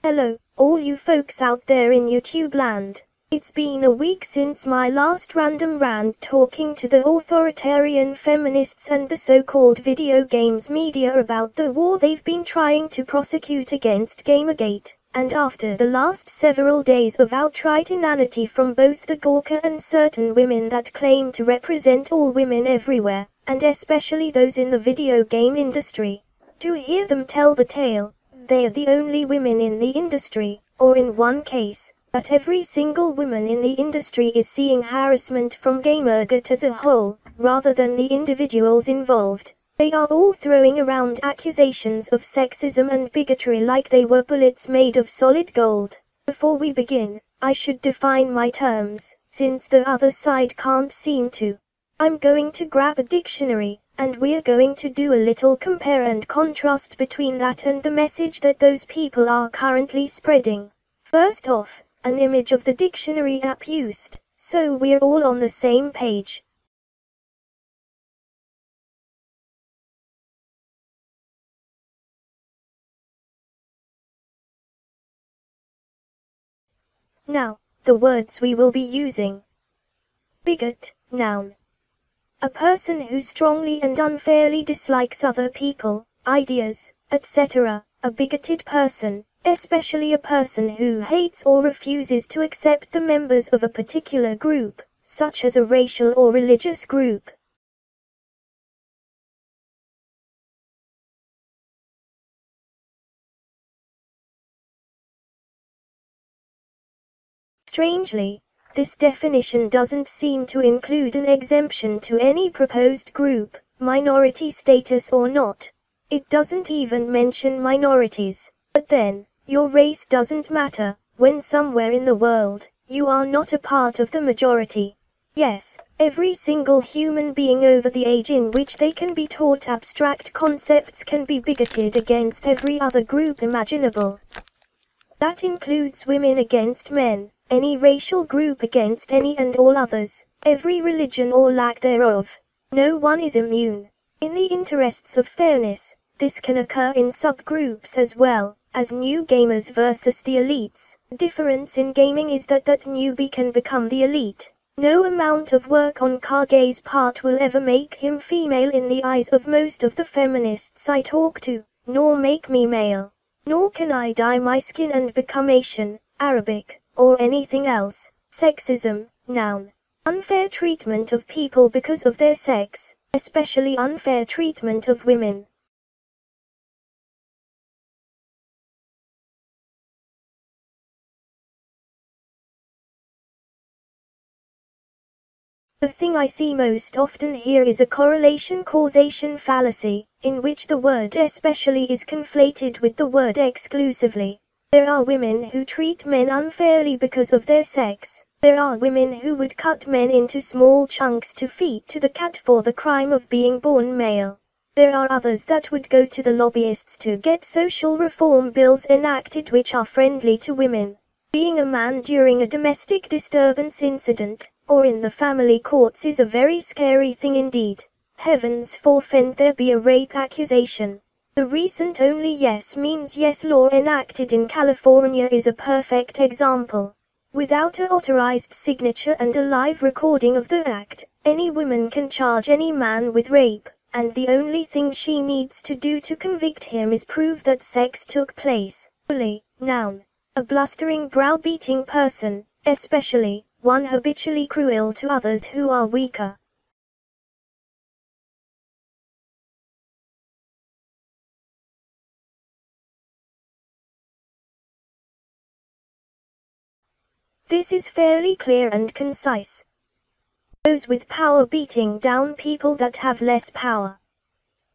Hello, all you folks out there in YouTube land. It's been a week since my last random rant talking to the authoritarian feminists and the so-called video games media about the war they've been trying to prosecute against Gamergate, and after the last several days of outright inanity from both the Gawker and certain women that claim to represent all women everywhere, and especially those in the video game industry. To hear them tell the tale, they are the only women in the industry, or in one case, that every single woman in the industry is seeing harassment from gamergate as a whole, rather than the individuals involved. They are all throwing around accusations of sexism and bigotry like they were bullets made of solid gold. Before we begin, I should define my terms, since the other side can't seem to. I'm going to grab a dictionary, and we're going to do a little compare and contrast between that and the message that those people are currently spreading. First off, an image of the dictionary app used, so we're all on the same page. Now, the words we will be using. Bigot, noun. A person who strongly and unfairly dislikes other people, ideas, etc. A bigoted person, especially a person who hates or refuses to accept the members of a particular group, such as a racial or religious group. Strangely, this definition doesn't seem to include an exemption to any proposed group, minority status or not. It doesn't even mention minorities. But then, your race doesn't matter, when somewhere in the world, you are not a part of the majority. Yes, every single human being over the age in which they can be taught abstract concepts can be bigoted against every other group imaginable. That includes women against men, any racial group against any and all others, every religion or lack thereof. No one is immune. In the interests of fairness, this can occur in subgroups as well, as new gamers versus the elites. The difference in gaming is that newbie can become the elite. No amount of work on Kage's part will ever make him female in the eyes of most of the feminists I talk to, nor make me male. Nor can I dye my skin and become Asian, Arabic, or anything else. Sexism, noun. Unfair treatment of people because of their sex, especially unfair treatment of women. The thing I see most often here is a correlation-causation fallacy, in which the word especially is conflated with the word exclusively. There are women who treat men unfairly because of their sex. There are women who would cut men into small chunks to feed to the cat for the crime of being born male. There are others that would go to the lobbyists to get social reform bills enacted which are friendly to women. Being a man during a domestic disturbance incident, or in the family courts is a very scary thing indeed. Heavens forfend there be a rape accusation. The recent Only Yes Means Yes law enacted in California is a perfect example. Without an authorized signature and a live recording of the act, any woman can charge any man with rape, and the only thing she needs to do to convict him is prove that sex took place. Bully, noun. A blustering browbeating person, especially one habitually cruel to others who are weaker. This is fairly clear and concise. Those with power beating down people that have less power.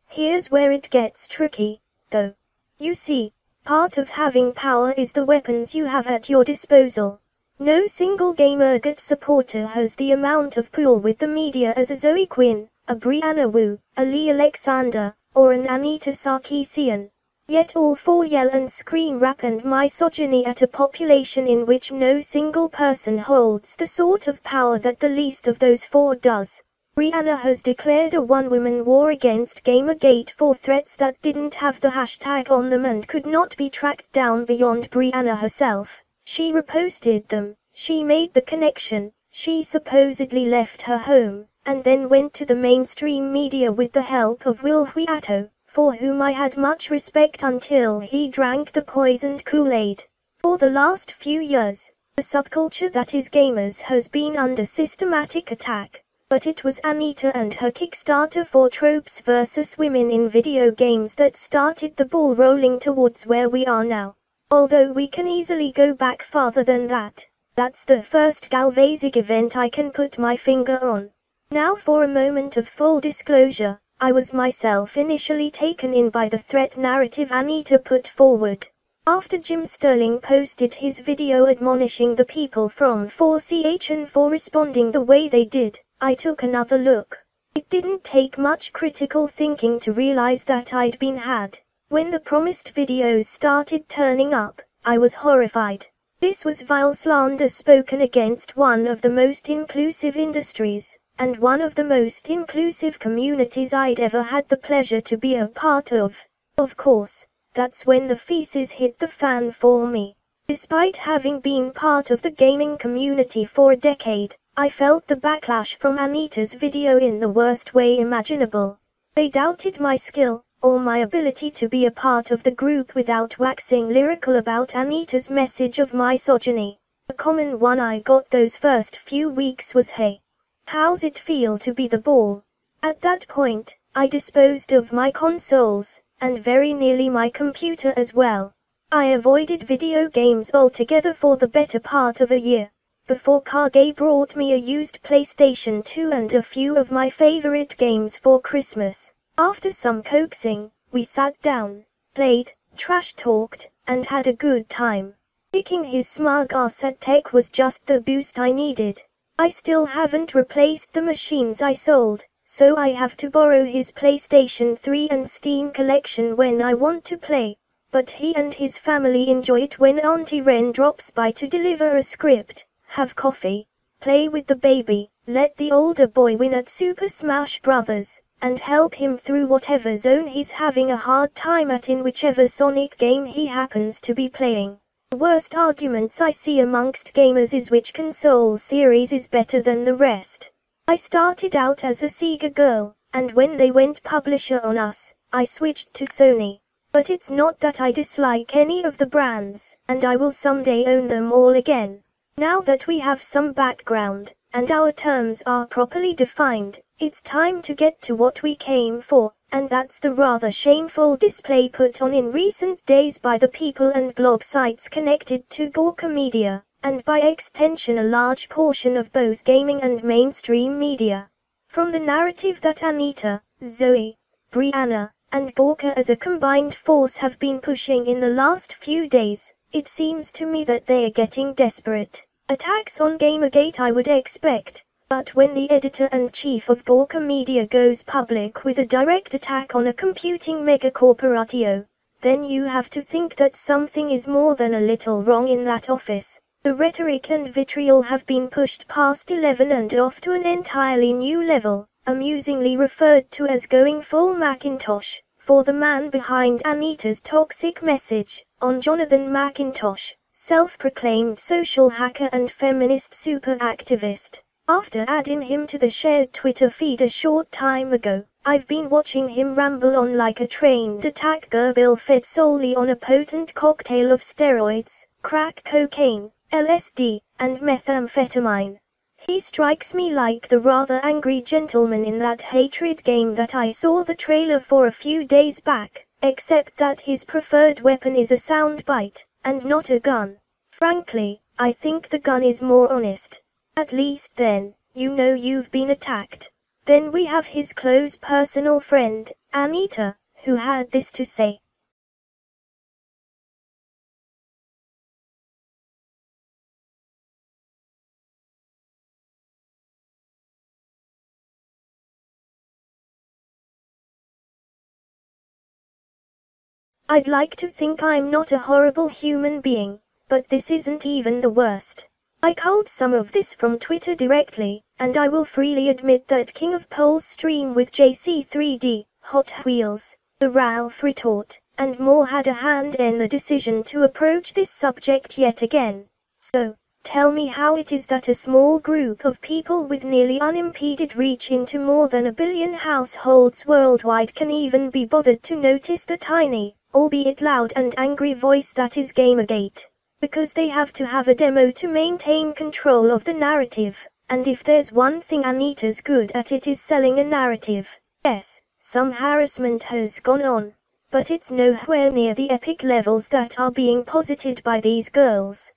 Here's where it gets tricky, though. You see, part of having power is the weapons you have at your disposal. No single gamergate supporter has the amount of pull with the media as a Zoe Quinn, a Brianna Wu, a Lee Alexander, or an Anita Sarkeesian. Yet all four yell and scream rap and misogyny at a population in which no single person holds the sort of power that the least of those four does. Brianna has declared a one-woman war against Gamergate for threats that didn't have the hashtag on them and could not be tracked down beyond Brianna herself. She reposted them, she made the connection, she supposedly left her home, and then went to the mainstream media with the help of Will Wheato, for whom I had much respect until he drank the poisoned Kool-Aid. For the last few years, the subculture that is gamers has been under systematic attack. But it was Anita and her Kickstarter for tropes versus women in video games that started the ball rolling towards where we are now. Although we can easily go back farther than that, that's the first galvazig event I can put my finger on. Now for a moment of full disclosure, I was myself initially taken in by the threat narrative Anita put forward. After Jim Sterling posted his video admonishing the people from 4CHN for responding the way they did, I took another look. It didn't take much critical thinking to realize that I'd been had. When the promised videos started turning up, I was horrified. This was vile slander spoken against one of the most inclusive industries, and one of the most inclusive communities I'd ever had the pleasure to be a part of. Of course, that's when the feces hit the fan for me. Despite having been part of the gaming community for a decade, I felt the backlash from Anita's video in the worst way imaginable. They doubted my skill, or my ability to be a part of the group without waxing lyrical about Anita's message of misogyny. A common one I got those first few weeks was, "Hey, how's it feel to be the ball?" At that point, I disposed of my consoles, and very nearly my computer as well. I avoided video games altogether for the better part of a year, before Kage brought me a used PlayStation 2 and a few of my favorite games for Christmas. After some coaxing, we sat down, played, trash-talked, and had a good time. Kicking his smug ass at tech was just the boost I needed. I still haven't replaced the machines I sold, so I have to borrow his PlayStation 3 and Steam collection when I want to play. But he and his family enjoy it when Auntie Wren drops by to deliver a script, have coffee, play with the baby, let the older boy win at Super Smash Bros., and help him through whatever zone he's having a hard time at in whichever Sonic game he happens to be playing. The worst arguments I see amongst gamers is which console series is better than the rest. I started out as a Sega girl, and when they went publisher on us, I switched to Sony. But it's not that I dislike any of the brands, and I will someday own them all again. Now that we have some background, and our terms are properly defined, it's time to get to what we came for, and that's the rather shameful display put on in recent days by the people and blog sites connected to Gawker Media, and by extension a large portion of both gaming and mainstream media. From the narrative that Anita, Zoe, Brianna, and Gawker as a combined force have been pushing in the last few days, it seems to me that they are getting desperate. Attacks on Gamergate I would expect, but when the editor-in-chief of Gawker Media goes public with a direct attack on a computing megacorporatio, then you have to think that something is more than a little wrong in that office. The rhetoric and vitriol have been pushed past 11 and off to an entirely new level, amusingly referred to as going full Macintosh, for the man behind Anita's toxic message, on Johnathan McIntosh, self-proclaimed social hacker and feminist super activist. After adding him to the shared Twitter feed a short time ago, I've been watching him ramble on like a trained attack gerbil fed solely on a potent cocktail of steroids, crack cocaine, LSD, and methamphetamine. He strikes me like the rather angry gentleman in that Hatred game that I saw the trailer for a few days back, except that his preferred weapon is a soundbite, and not a gun. Frankly, I think the gun is more honest. At least then, you know you've been attacked. Then we have his close personal friend, Anita, who had this to say. I'd like to think I'm not a horrible human being, but this isn't even the worst. I culled some of this from Twitter directly, and I will freely admit that King of Poles stream with JC3D, Hot Wheels, the Ralph retort, and more had a hand in the decision to approach this subject yet again. So, tell me how it is that a small group of people with nearly unimpeded reach into more than 1 billion households worldwide can even be bothered to notice the tiny, albeit loud and angry voice that is Gamergate. Because they have to have a demo to maintain control of the narrative, and if there's one thing Anita's good at, it is selling a narrative. Yes, some harassment has gone on, but it's nowhere near the epic levels that are being posited by these girls.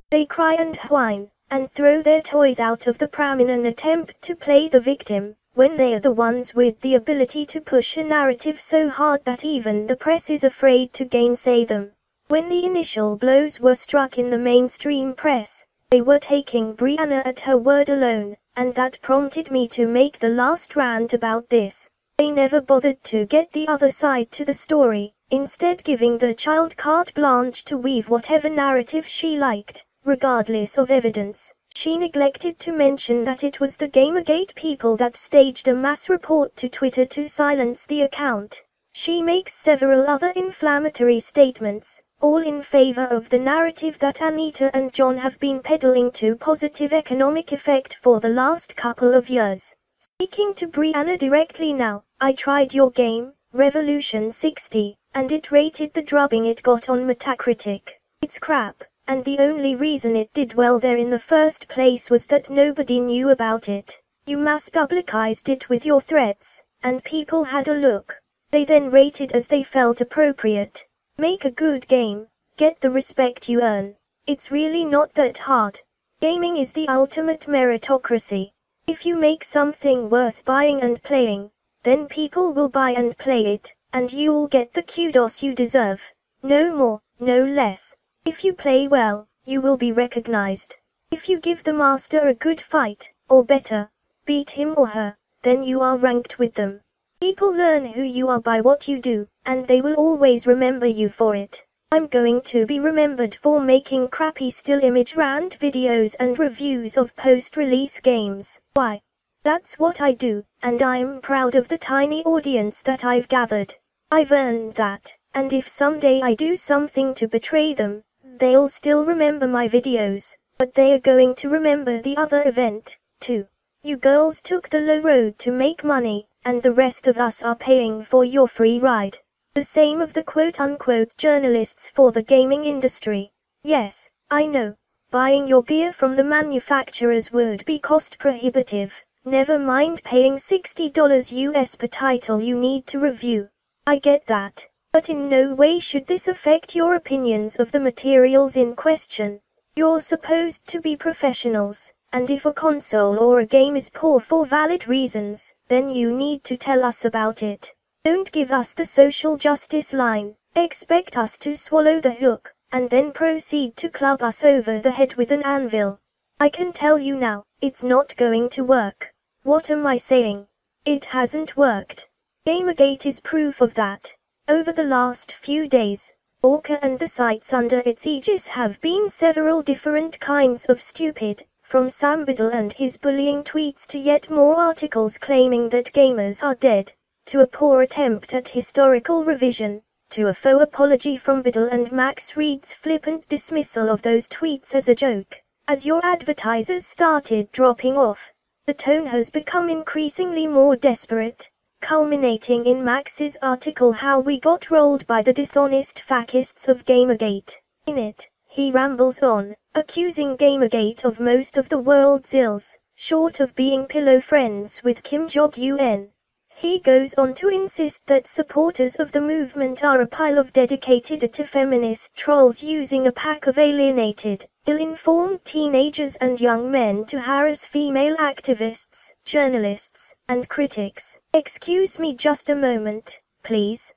They cry and whine, and throw their toys out of the pram in an attempt to play the victim, when they are the ones with the ability to push a narrative so hard that even the press is afraid to gainsay them. When the initial blows were struck in the mainstream press, they were taking Brianna at her word alone, and that prompted me to make the last rant about this. They never bothered to get the other side to the story, instead giving the child carte blanche to weave whatever narrative she liked, regardless of evidence. She neglected to mention that it was the Gamergate people that staged a mass report to Twitter to silence the account. She makes several other inflammatory statements, all in favor of the narrative that Anita and John have been peddling to positive economic effect for the last couple of years. Speaking to Brianna directly now, I tried your game, Revolution 60, and it rated the drubbing it got on Metacritic. It's crap, and the only reason it did well there in the first place was that nobody knew about it. You mass publicized it with your threats, and people had a look. They then rated as they felt appropriate. Make a good game, get the respect you earn. It's really not that hard. Gaming is the ultimate meritocracy. If you make something worth buying and playing, then people will buy and play it, and you'll get the kudos you deserve. No more, no less. If you play well, you will be recognized. If you give the master a good fight, or better, beat him or her, then you are ranked with them. People learn who you are by what you do, and they will always remember you for it. I'm going to be remembered for making crappy still image rant videos and reviews of post-release games. Why? That's what I do, and I'm proud of the tiny audience that I've gathered. I've earned that, and if someday I do something to betray them, they'll still remember my videos, but they are going to remember the other event, too. You girls took the low road to make money, and the rest of us are paying for your free ride. The same of the quote-unquote journalists for the gaming industry. Yes, I know, buying your gear from the manufacturers would be cost prohibitive, never mind paying $60 US per title you need to review. I get that, but in no way should this affect your opinions of the materials in question. You're supposed to be professionals, and if a console or a game is poor for valid reasons, then you need to tell us about it. Don't give us the social justice line, expect us to swallow the hook, and then proceed to club us over the head with an anvil. I can tell you now, it's not going to work. What am I saying? It hasn't worked. Gamergate is proof of that. Over the last few days, Gawker and the sites under its aegis have been several different kinds of stupid, from Sam Biddle and his bullying tweets to yet more articles claiming that gamers are dead, to a poor attempt at historical revision, to a faux apology from Biddle and Max Reed's flippant dismissal of those tweets as a joke. As your advertisers started dropping off, the tone has become increasingly more desperate, culminating in Max's article How We Got Rolled by the Dishonest Fascists of Gamergate. In it, he rambles on, accusing Gamergate of most of the world's ills, short of being pillow friends with Kim Jong-un. He goes on to insist that supporters of the movement are a pile of dedicated feminist trolls using a pack of alienated, ill-informed teenagers and young men to harass female activists, journalists, and critics. Excuse me just a moment, please.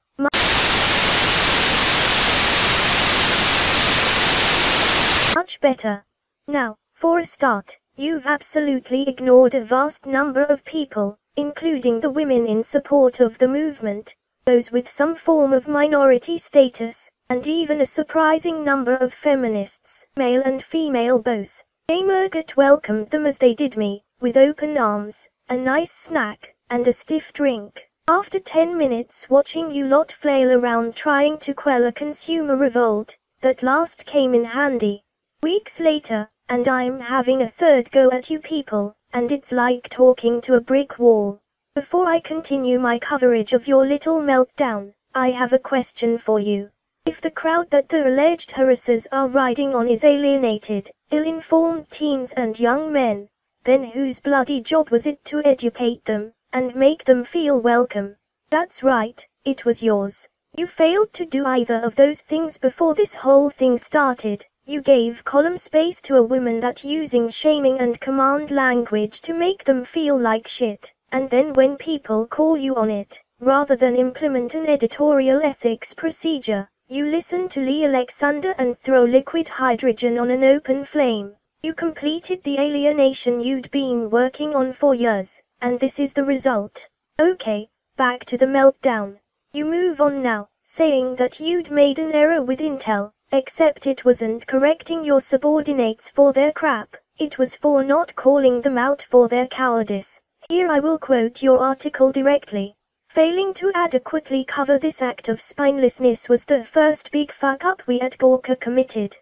Much better. Now, for a start, you've absolutely ignored a vast number of people, including the women in support of the movement, those with some form of minority status, and even a surprising number of feminists, male and female both. Gamergate welcomed them as they did me, with open arms, a nice snack, and a stiff drink. After 10 minutes watching you lot flail around trying to quell a consumer revolt, that last came in handy. Weeks later, and I'm having a third go at you people, and it's like talking to a brick wall. Before I continue my coverage of your little meltdown, I have a question for you. If the crowd that the alleged harassers are riding on is alienated, ill-informed teens and young men, then whose bloody job was it to educate them, and make them feel welcome? That's right, it was yours. You failed to do either of those things before this whole thing started. You gave column space to a woman that using shaming and command language to make them feel like shit, and then when people call you on it, rather than implement an editorial ethics procedure, you listen to Lee Alexander and throw liquid hydrogen on an open flame. You completed the alienation you'd been working on for years, and this is the result. Okay, back to the meltdown. You move on now, saying that you'd made an error with Intel, except it wasn't correcting your subordinates for their crap, it was for not calling them out for their cowardice. Here I will quote your article directly. Failing to adequately cover this act of spinelessness was the first big fuck-up we at Gawker committed.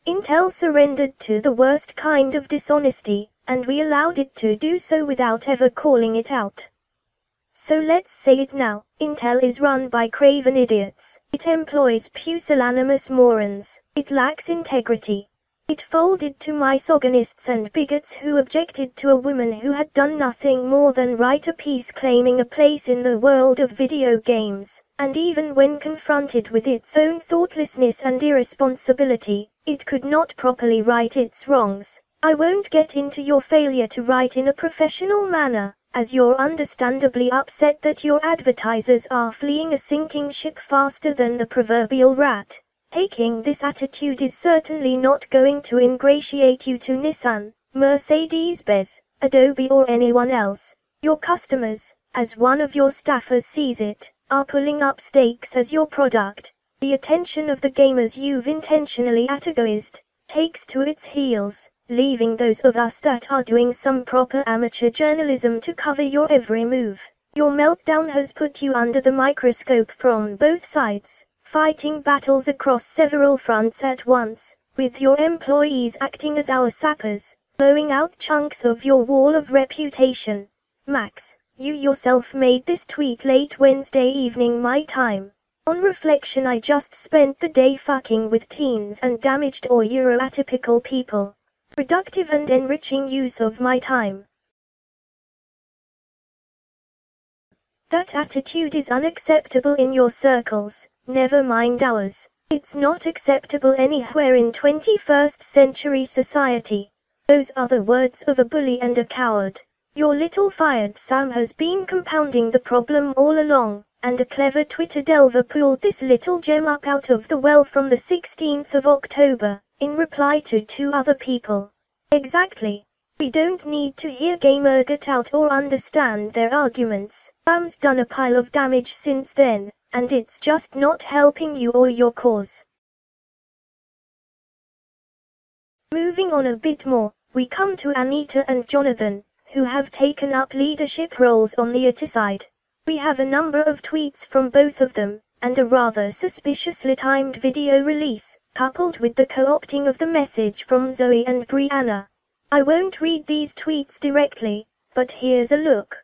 Intel surrendered to the worst kind of dishonesty, and we allowed it to do so without ever calling it out. So let's say it now, Intel is run by craven idiots. It employs pusillanimous morons. It lacks integrity. It folded to misogynists and bigots who objected to a woman who had done nothing more than write a piece claiming a place in the world of video games, and even when confronted with its own thoughtlessness and irresponsibility, it could not properly right its wrongs. I won't get into your failure to write in a professional manner, as you're understandably upset that your advertisers are fleeing a sinking ship faster than the proverbial rat. Taking this attitude is certainly not going to ingratiate you to Nissan, Mercedes-Benz, Adobe or anyone else. Your customers, as one of your staffers sees it, are pulling up stakes as your product. The attention of the gamers you've intentionally attagoized takes to its heels, leaving those of us that are doing some proper amateur journalism to cover your every move. Your meltdown has put you under the microscope from both sides, fighting battles across several fronts at once, with your employees acting as our sappers, blowing out chunks of your wall of reputation. Max, you yourself made this tweet late Wednesday evening my time. On reflection, I just spent the day fucking with teens and damaged or Euroatypical people. Productive and enriching use of my time. That attitude is unacceptable in your circles, never mind ours. It's not acceptable anywhere in 21st century society. Those are the words of a bully and a coward. Your little fired Sam has been compounding the problem all along, and a clever Twitter delver pulled this little gem up out of the well from the 16th of October, in reply to 2 other people. Exactly. We don't need to hear Gamergate out or understand their arguments. Sam's done a pile of damage since then, and it's just not helping you or your cause. Moving on a bit more, we come to Anita and Jonathan, who have taken up leadership roles on the IT side. We have a number of tweets from both of them, and a rather suspiciously timed video release, coupled with the co-opting of the message from Zoe and Brianna. I won't read these tweets directly, but here's a look.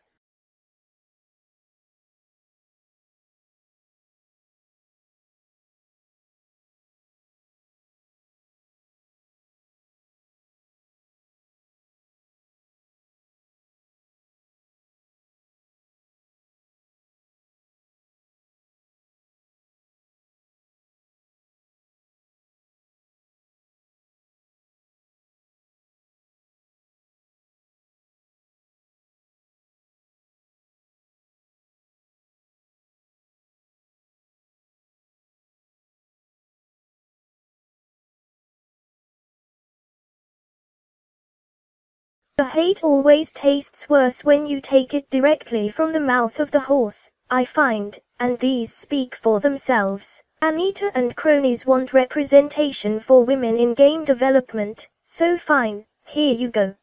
The hate always tastes worse when you take it directly from the mouth of the horse, I find, and these speak for themselves. Anita and cronies want representation for women in game development, So fine, here you go.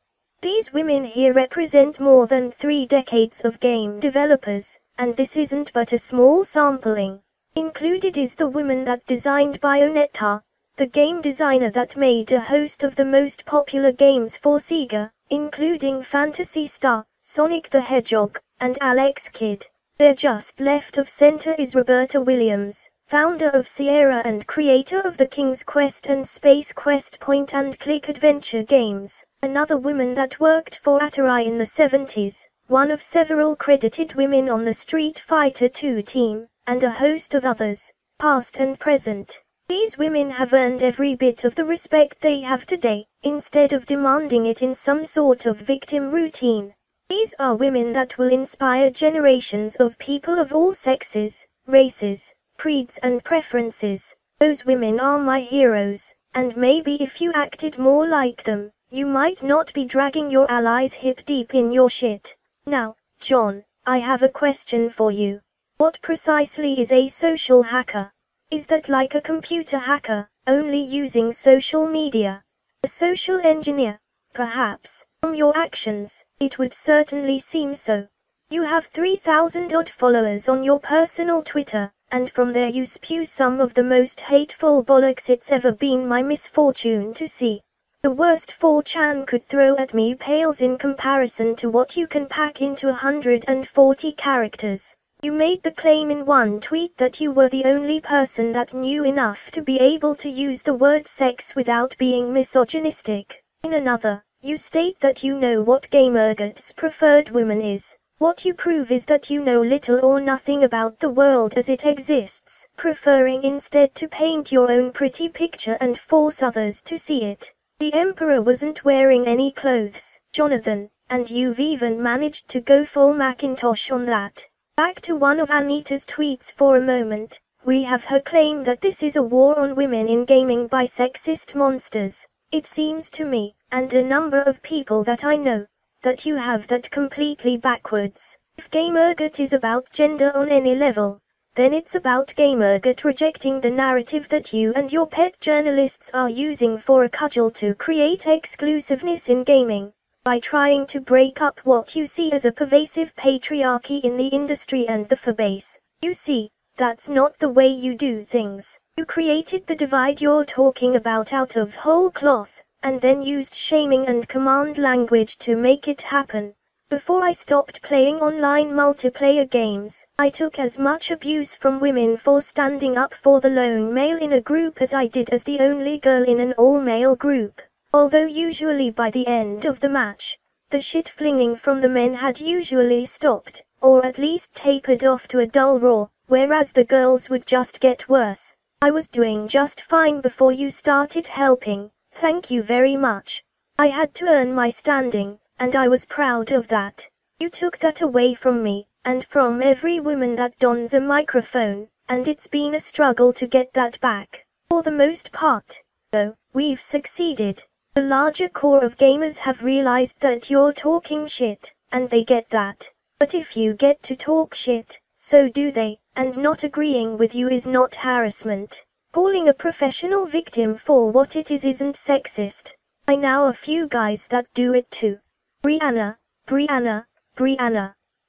These women here represent more than 3 decades of game developers, and this isn't but a small sampling. Included is the woman that designed Bayonetta, the game designer that made a host of the most popular games for Sega, including Phantasy Star, Sonic the Hedgehog, and Alex Kidd. There just left of center is Roberta Williams, founder of Sierra and creator of the King's Quest and Space Quest point-and-click adventure games, another woman that worked for Atari in the 70s, one of several credited women on the Street Fighter II team, and a host of others, past and present. These women have earned every bit of the respect they have today, instead of demanding it in some sort of victim routine. These are women that will inspire generations of people of all sexes, races, creeds and preferences. Those women are my heroes, and maybe if you acted more like them, you might not be dragging your allies hip deep in your shit. Now, John, I have a question for you. What precisely is a social hacker? Is that like a computer hacker, only using social media? A social engineer? Perhaps. From your actions, it would certainly seem so. You have 3,000 odd followers on your personal Twitter, and from there you spew some of the most hateful bollocks it's ever been my misfortune to see. The worst 4chan could throw at me pales in comparison to what you can pack into 140 characters. You made the claim in one tweet that you were the only person that knew enough to be able to use the word sex without being misogynistic. In another, you state that you know what gamergate's preferred woman is. What you prove is that you know little or nothing about the world as it exists, preferring instead to paint your own pretty picture and force others to see it. The emperor wasn't wearing any clothes, Johnathan, and you've even managed to go full Macintosh on that. Back to one of Anita's tweets for a moment. We have her claim that this is a war on women in gaming by sexist monsters. It seems to me, and a number of people that I know, that you have that completely backwards. If Gamergate is about gender on any level, then it's about Gamergate rejecting the narrative that you and your pet journalists are using for a cudgel to create exclusiveness in gaming, by trying to break up what you see as a pervasive patriarchy in the industry and the fanbase. You see, that's not the way you do things. You created the divide you're talking about out of whole cloth, and then used shaming and command language to make it happen. Before I stopped playing online multiplayer games, I took as much abuse from women for standing up for the lone male in a group as I did as the only girl in an all-male group. Although usually by the end of the match, the shit flinging from the men had usually stopped, or at least tapered off to a dull roar, whereas the girls would just get worse. I was doing just fine before you started helping, thank you very much. I had to earn my standing, and I was proud of that. You took that away from me, and from every woman that dons a microphone, and it's been a struggle to get that back. For the most part, though, we've succeeded. The larger core of gamers have realized that you're talking shit, and they get that. But if you get to talk shit, so do they, and not agreeing with you is not harassment. Calling a professional victim for what it is isn't sexist. I know a few guys that do it too. Brianna.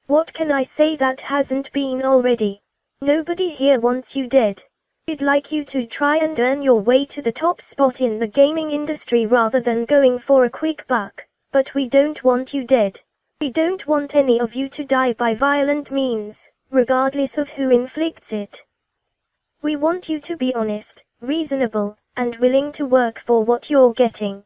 What can I say that hasn't been already? Nobody here wants you dead. We'd like you to try and earn your way to the top spot in the gaming industry rather than going for a quick buck, but we don't want you dead. We don't want any of you to die by violent means, regardless of who inflicts it. We want you to be honest, reasonable, and willing to work for what you're getting.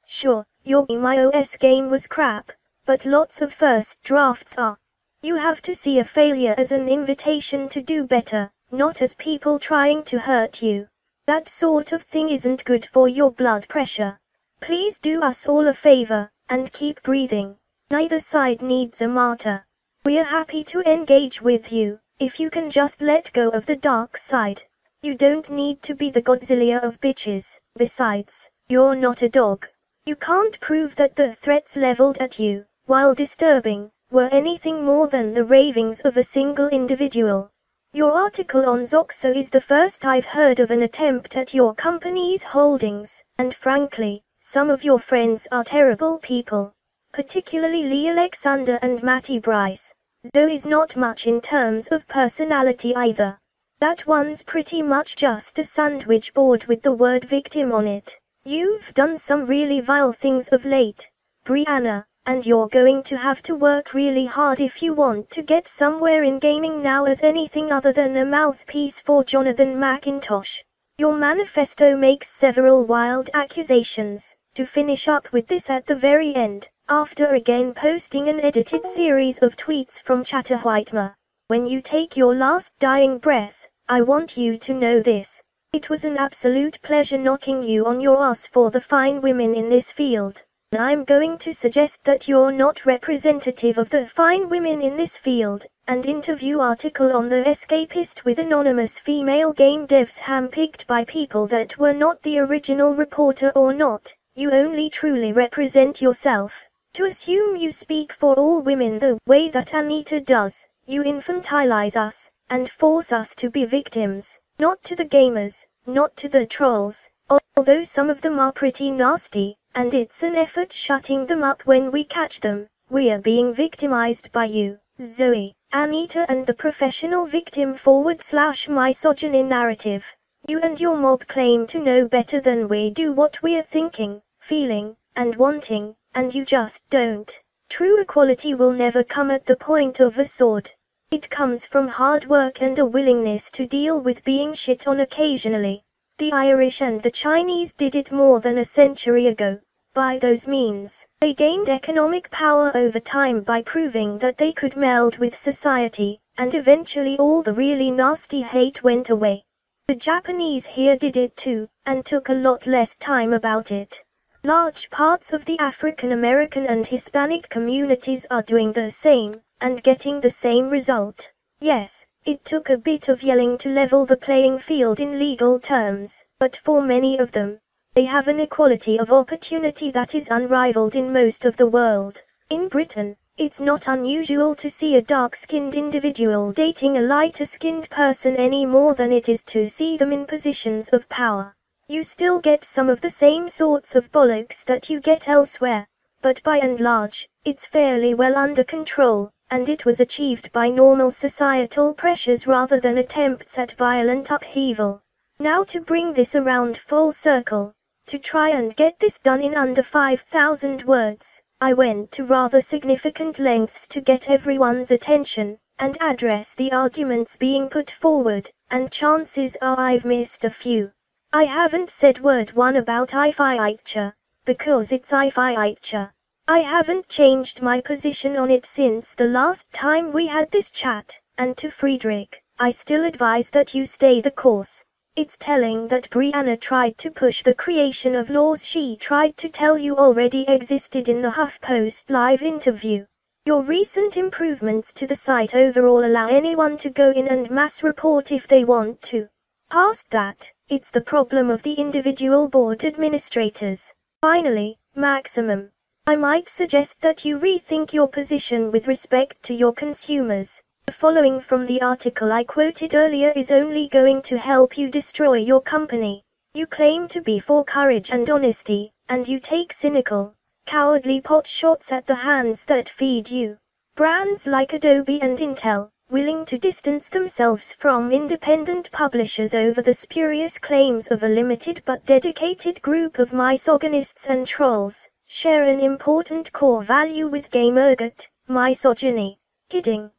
Sure, your MIOS game was crap, but lots of first drafts are. You have to see a failure as an invitation to do better, not as people trying to hurt you. That sort of thing isn't good for your blood pressure. Please do us all a favor, and keep breathing. Neither side needs a martyr. We're happy to engage with you, if you can just let go of the dark side. You don't need to be the Godzilla of bitches. Besides, you're not a dog. You can't prove that the threats leveled at you, while disturbing, were anything more than the ravings of a single individual. Your article on Zoxo is the first I've heard of an attempt at your company's holdings, and frankly, some of your friends are terrible people. Particularly Lee Alexander and Matty Bryce. Zoe's not much in terms of personality either. That one's pretty much just a sandwich board with the word victim on it. You've done some really vile things of late, Brianna, and you're going to have to work really hard if you want to get somewhere in gaming now as anything other than a mouthpiece for Jonathan McIntosh. Your manifesto makes several wild accusations, to finish up with this at the very end, after again posting an edited series of tweets from Chatterwhitema. When you take your last dying breath, I want you to know this. It was an absolute pleasure knocking you on your ass for the fine women in this field. I'm going to suggest that you're not representative of the fine women in this field, and interview article on the Escapist with anonymous female game devs handpicked by people that were not the original reporter or not. You only truly represent yourself. To assume you speak for all women the way that Anita does, you infantilize us, and force us to be victims, not to the gamers, not to the trolls, although some of them are pretty nasty. And it's an effort shutting them up when we catch them. We're being victimized by you, Zoe, Anita, and the professional victim / misogyny narrative. You and your mob claim to know better than we do what we're thinking, feeling, and wanting, and you just don't. True equality will never come at the point of a sword. It comes from hard work and a willingness to deal with being shit on occasionally. The Irish and the Chinese did it more than a century ago. By those means, they gained economic power over time by proving that they could meld with society, and eventually all the really nasty hate went away. The Japanese here did it too, and took a lot less time about it. Large parts of the African American and Hispanic communities are doing the same, and getting the same result. Yes, it took a bit of yelling to level the playing field in legal terms, but for many of them, they have an equality of opportunity that is unrivaled in most of the world. In Britain, it's not unusual to see a dark-skinned individual dating a lighter-skinned person any more than it is to see them in positions of power. You still get some of the same sorts of bollocks that you get elsewhere, but by and large, it's fairly well under control, and it was achieved by normal societal pressures rather than attempts at violent upheaval. Now to bring this around full circle, to try and get this done in under 5,000 words, I went to rather significant lengths to get everyone's attention, and address the arguments being put forward, and chances are I've missed a few. I haven't said word one about IFIITCHA, because it's IFIITCHA. I haven't changed my position on it since the last time we had this chat, and to Friedrich, I still advise that you stay the course. It's telling that Brianna tried to push the creation of laws she tried to tell you already existed in the HuffPost live interview. Your recent improvements to the site overall allow anyone to go in and mass report if they want to. Past that, it's the problem of the individual board administrators. Finally, Maximum. I might suggest that you rethink your position with respect to your consumers. The following from the article I quoted earlier is only going to help you destroy your company. You claim to be for courage and honesty, and you take cynical, cowardly pot shots at the hands that feed you. Brands like Adobe and Intel, willing to distance themselves from independent publishers over the spurious claims of a limited but dedicated group of misogynists and trolls, share an important core value with gamergate, misogyny. Kidding.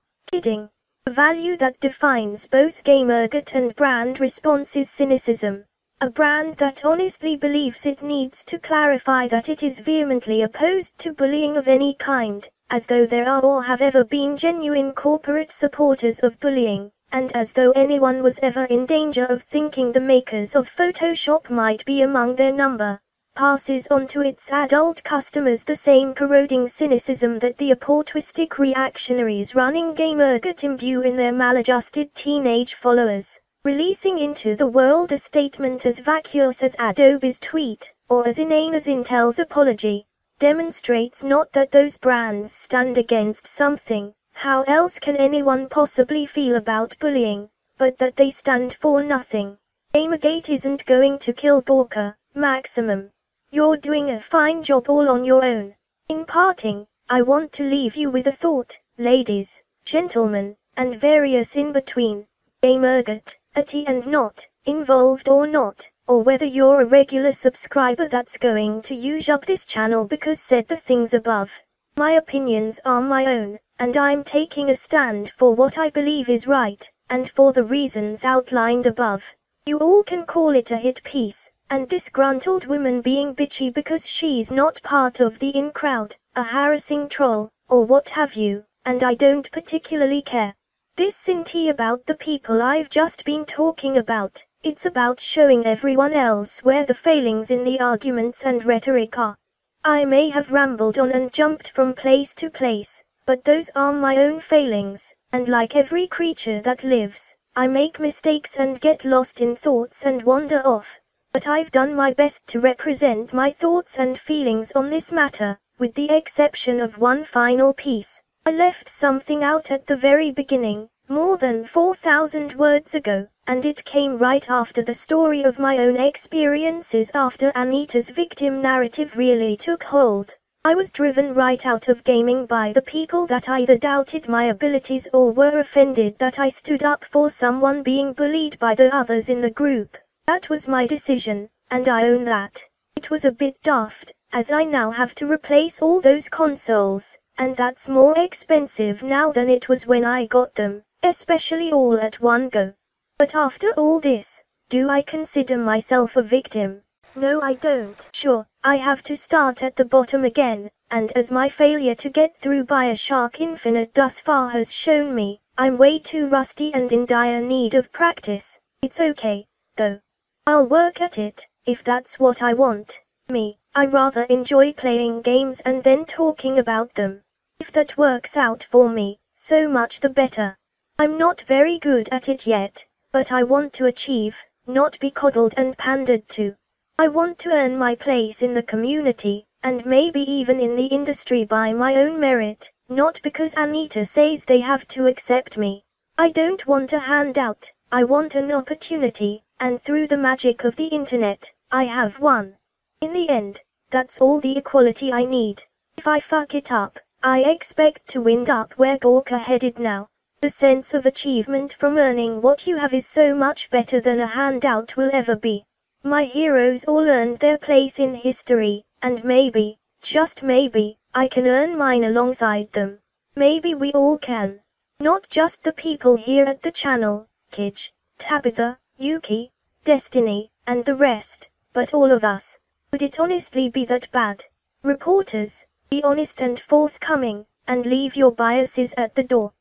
A value that defines both gamergate and brand response is cynicism. A brand that honestly believes it needs to clarify that it is vehemently opposed to bullying of any kind, as though there are or have ever been genuine corporate supporters of bullying, and as though anyone was ever in danger of thinking the makers of Photoshop might be among their number. Passes on to its adult customers the same corroding cynicism that the opportunistic reactionaries running gamergate imbue in their maladjusted teenage followers, releasing into the world a statement as vacuous as Adobe's tweet, or as inane as Intel's apology, demonstrates not that those brands stand against something, how else can anyone possibly feel about bullying, but that they stand for nothing. Gamergate isn't going to kill Gawker, Maximum. You're doing a fine job all on your own. In parting, I want to leave you with a thought, ladies, gentlemen, and various in between. Gamergate, and not, involved or not, or whether you're a regular subscriber that's going to use up this channel because said the things above. My opinions are my own, and I'm taking a stand for what I believe is right, and for the reasons outlined above. You all can call it a hit piece, and disgruntled woman being bitchy because she's not part of the in crowd, a harassing troll, or what have you, and I don't particularly care. This isn't about the people I've just been talking about, it's about showing everyone else where the failings in the arguments and rhetoric are. I may have rambled on and jumped from place to place, but those are my own failings, and like every creature that lives, I make mistakes and get lost in thoughts and wander off. But I've done my best to represent my thoughts and feelings on this matter, with the exception of one final piece. I left something out at the very beginning, more than 4,000 words ago, and it came right after the story of my own experiences after Anita's victim narrative really took hold. I was driven right out of gaming by the people that either doubted my abilities or were offended that I stood up for someone being bullied by the others in the group. That was my decision, and I own that. It was a bit daft, as I now have to replace all those consoles, and that's more expensive now than it was when I got them, especially all at one go. But after all this, do I consider myself a victim? No, I don't. Sure, I have to start at the bottom again, and as my failure to get through Bioshock Infinite thus far has shown me, I'm way too rusty and in dire need of practice. It's okay, though. I'll work at it, if that's what I want. I rather enjoy playing games and then talking about them. If that works out for me, so much the better. I'm not very good at it yet, but I want to achieve, not be coddled and pandered to. I want to earn my place in the community, and maybe even in the industry by my own merit, not because Anita says they have to accept me. I don't want a handout, I want an opportunity, and through the magic of the internet, I have one. In the end, that's all the equality I need. If I fuck it up, I expect to wind up where Gawker headed now. The sense of achievement from earning what you have is so much better than a handout will ever be. My heroes all earned their place in history, and maybe, just maybe, I can earn mine alongside them. Maybe we all can. Not just the people here at the channel, Kij, Tabitha, Yuki, Destiny, and the rest, but all of us. Would it honestly be that bad? Reporters, be honest and forthcoming, and leave your biases at the door.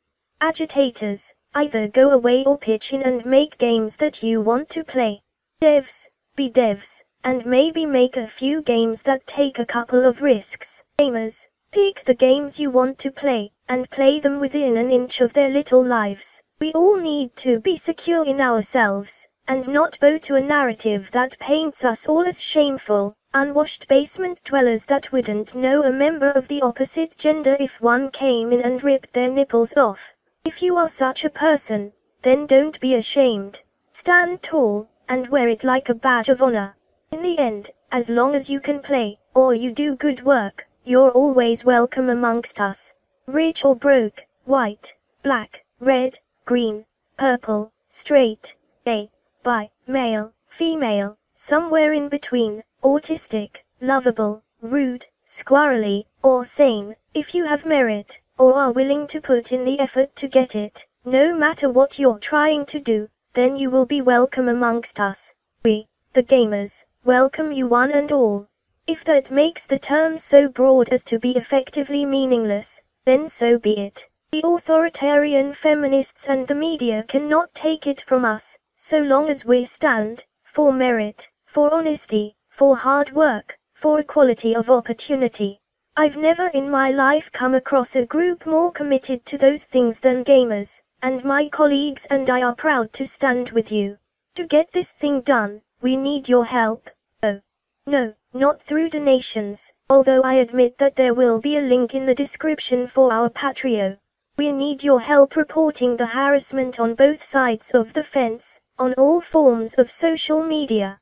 Agitators, either go away or pitch in and make games that you want to play. Devs, be devs, and maybe make a few games that take a couple of risks. Gamers, pick the games you want to play, and play them within an inch of their little lives. We all need to be secure in ourselves, and not bow to a narrative that paints us all as shameful, unwashed basement dwellers that wouldn't know a member of the opposite gender if one came in and ripped their nipples off. If you are such a person, then don't be ashamed. Stand tall, and wear it like a badge of honor. In the end, as long as you can play, or you do good work, you're always welcome amongst us. Rich or broke, white, black, red, green, purple, straight, gay, bi, male, female, somewhere in between, autistic, lovable, rude, squirrely, or sane, if you have merit, or are willing to put in the effort to get it, no matter what you're trying to do, then you will be welcome amongst us. We, the gamers, welcome you one and all. If that makes the term so broad as to be effectively meaningless, then so be it. The authoritarian feminists and the media cannot take it from us, so long as we stand for merit, for honesty, for hard work, for equality of opportunity. I've never in my life come across a group more committed to those things than gamers, and my colleagues and I are proud to stand with you. To get this thing done, we need your help. Oh. No, not through donations, although I admit that there will be a link in the description for our Patreon. We need your help reporting the harassment on both sides of the fence, on all forms of social media.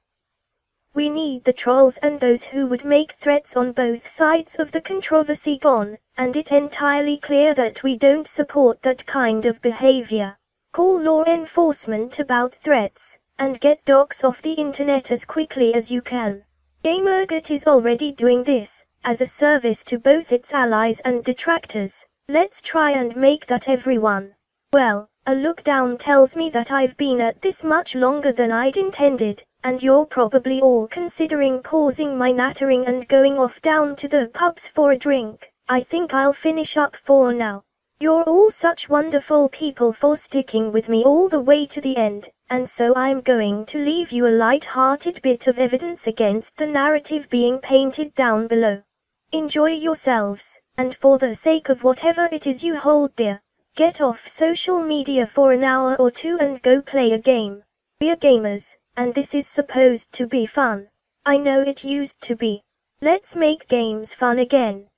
We need the trolls and those who would make threats on both sides of the controversy gone, and it entirely clear that we don't support that kind of behavior. Call law enforcement about threats, and get docs off the internet as quickly as you can. Gamergate is already doing this, as a service to both its allies and detractors. Let's try and make that everyone. Well, a look down tells me that I've been at this much longer than I'd intended, and you're probably all considering pausing my nattering and going off down to the pubs for a drink. I think I'll finish up for now. You're all such wonderful people for sticking with me all the way to the end, and so I'm going to leave you a light-hearted bit of evidence against the narrative being painted down below. Enjoy yourselves, and for the sake of whatever it is you hold dear, get off social media for an hour or two and go play a game. We're gamers, and this is supposed to be fun. I know it used to be. Let's make games fun again.